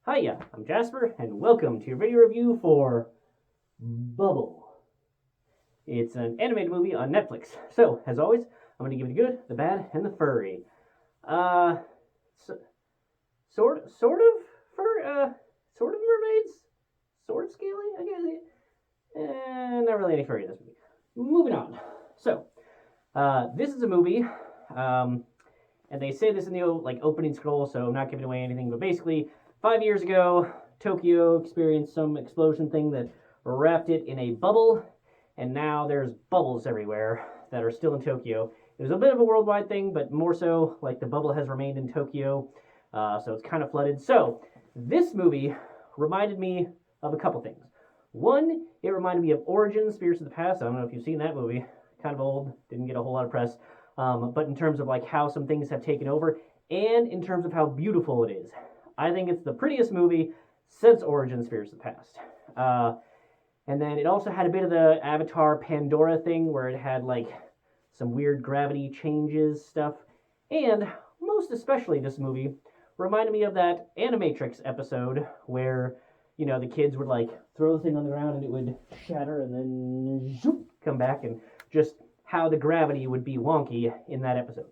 Hiya, I'm Jasper, and welcome to your video review for Bubble. It's an animated movie on Netflix. So, as always, I'm going to give it the good, the bad, and the furry. Uh, so, sort of sort of mermaids, sort of scaly, I guess. Not really any furry in this movie. Moving on. So, this is a movie, and they say this in the opening scroll, so I'm not giving away anything. But basically, 5 years ago, Tokyo experienced some explosion thing that wrapped it in a bubble, and now there's bubbles everywhere that are still in Tokyo. It was a bit of a worldwide thing, but more so, like the bubble has remained in Tokyo, so it's kind of flooded. So this movie reminded me of a couple things. One, it reminded me of Origins, Spirits of the Past. I don't know if you've seen that movie. Kind of old, didn't get a whole lot of press. But in terms of like how some things have taken over, and in terms of how beautiful it is. I think it's the prettiest movie since Origins, Spirits of the Past. And then it also had a bit of the Avatar Pandora thing where it had like some weird gravity changes stuff. And most especially this movie reminded me of that Animatrix episode where, you know, the kids would like throw the thing on the ground and it would shatter and then zoop, come back, and just how the gravity would be wonky in that episode.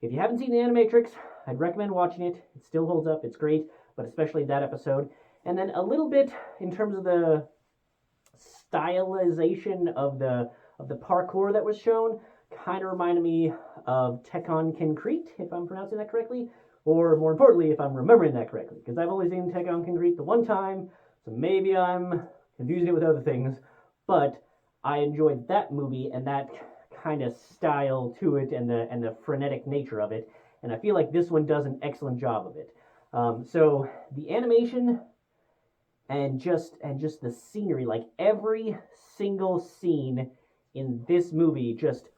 If you haven't seen the Animatrix, I'd recommend watching it. It still holds up. It's great, but especially that episode. And then a little bit in terms of the stylization of the parkour that was shown, kind of reminded me of Tekkon Concrete, if I'm pronouncing that correctly, or more importantly, if I'm remembering that correctly, because I've only seen Tekkon Concrete the one time, so maybe I'm confusing it with other things, but I enjoyed that movie and that kind of style to it and the frenetic nature of it, and I feel like this one does an excellent job of it. So the animation and just the scenery, like every single scene in this movie just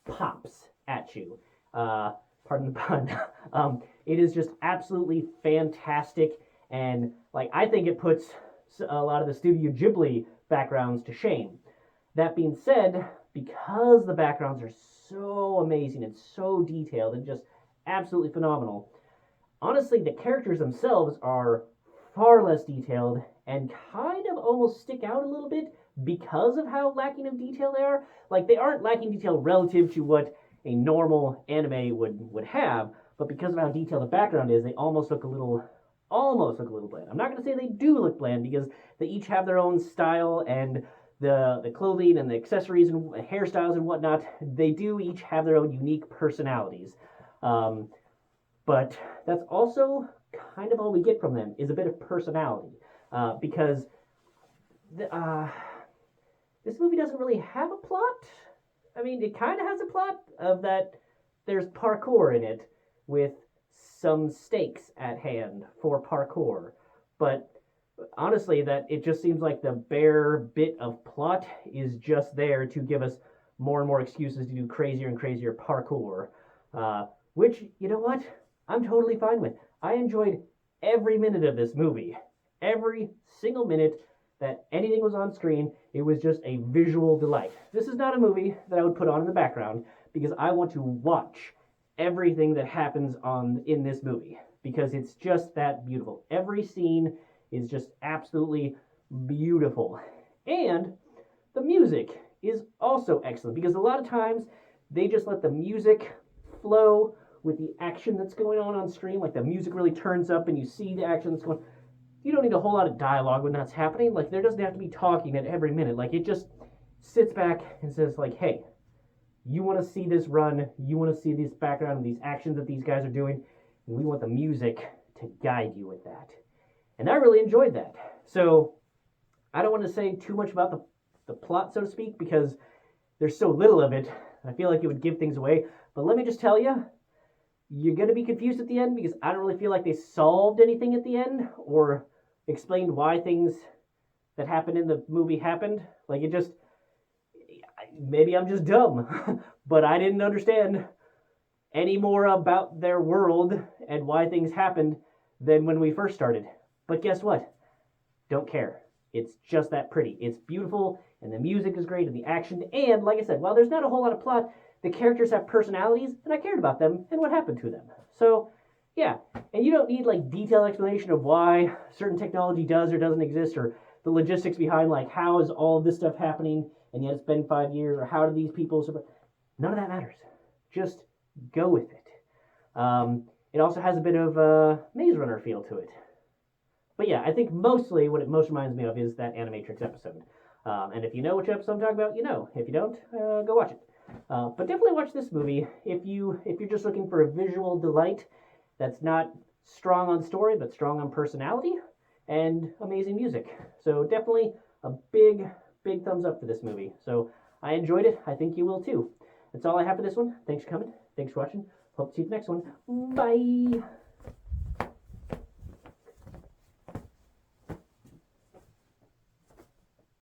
pops at you. Pardon the pun. It is just absolutely fantastic, and like I think it puts a lot of the Studio Ghibli backgrounds to shame. That being said, because the backgrounds are so amazing and so detailed and just absolutely phenomenal, honestly, the characters themselves are far less detailed and kind of almost stick out a little bit because of how lacking of detail they are. Like, they aren't lacking detail relative to what a normal anime would have, but because of how detailed the background is, they almost look a little bland. I'm not going to say they do look bland because they each have their own style, and the clothing and the accessories and hairstyles and whatnot, they do each have their own unique personalities. But that's also kind of all we get from them is a bit of personality, because this movie doesn't really have a plot. I mean, it kind of has a plot of that there's parkour in it with some stakes at hand for parkour, but honestly, that it just seems like the bare bit of plot is just there to give us more and more excuses to do crazier and crazier parkour, which, you know what, I'm totally fine with. I enjoyed every minute of this movie. Every single minute that anything was on screen, it was just a visual delight. This is not a movie that I would put on in the background because I want to watch everything that happens in this movie because it's just that beautiful. Every scene is just absolutely beautiful. And the music is also excellent because a lot of times they just let the music flow with the action that's going on screen. Like, the music really turns up and you see the action that's going on. You don't need a whole lot of dialogue when that's happening. Like, there doesn't have to be talking at every minute. Like, it just sits back and says, like, hey, you want to see this run, you want to see this background and these actions that these guys are doing, and we want the music to guide you with that. And I really enjoyed that. So I don't want to say too much about the plot, so to speak, because there's so little of it. I feel like it would give things away. But let me just tell you, you're going to be confused at the end because I don't really feel like they solved anything at the end or explained why things that happened in the movie happened. Like, it just, maybe I'm just dumb, but I didn't understand any more about their world and why things happened than when we first started. But guess what? Don't care. It's just that pretty. It's beautiful, and the music is great, and the action. And like I said, while there's not a whole lot of plot, the characters have personalities, and I cared about them and what happened to them. So Yeah, and you don't need like detailed explanation of why certain technology does or doesn't exist, or the logistics behind like how is all of this stuff happening, and yet it's been 5 years, or how do these people survive? None of that matters. Just go with it. It also has a bit of a Maze Runner feel to it. But yeah, I think mostly what it most reminds me of is that Animatrix episode. And if you know which episode I'm talking about, you know. If you don't, go watch it. But definitely watch this movie if you're just looking for a visual delight that's not strong on story but strong on personality and amazing music. So definitely a big thumbs up for this movie. So I enjoyed it. I think you will too. That's all I have for this one. Thanks for coming. Thanks for watching. Hope to see you the next one. Bye.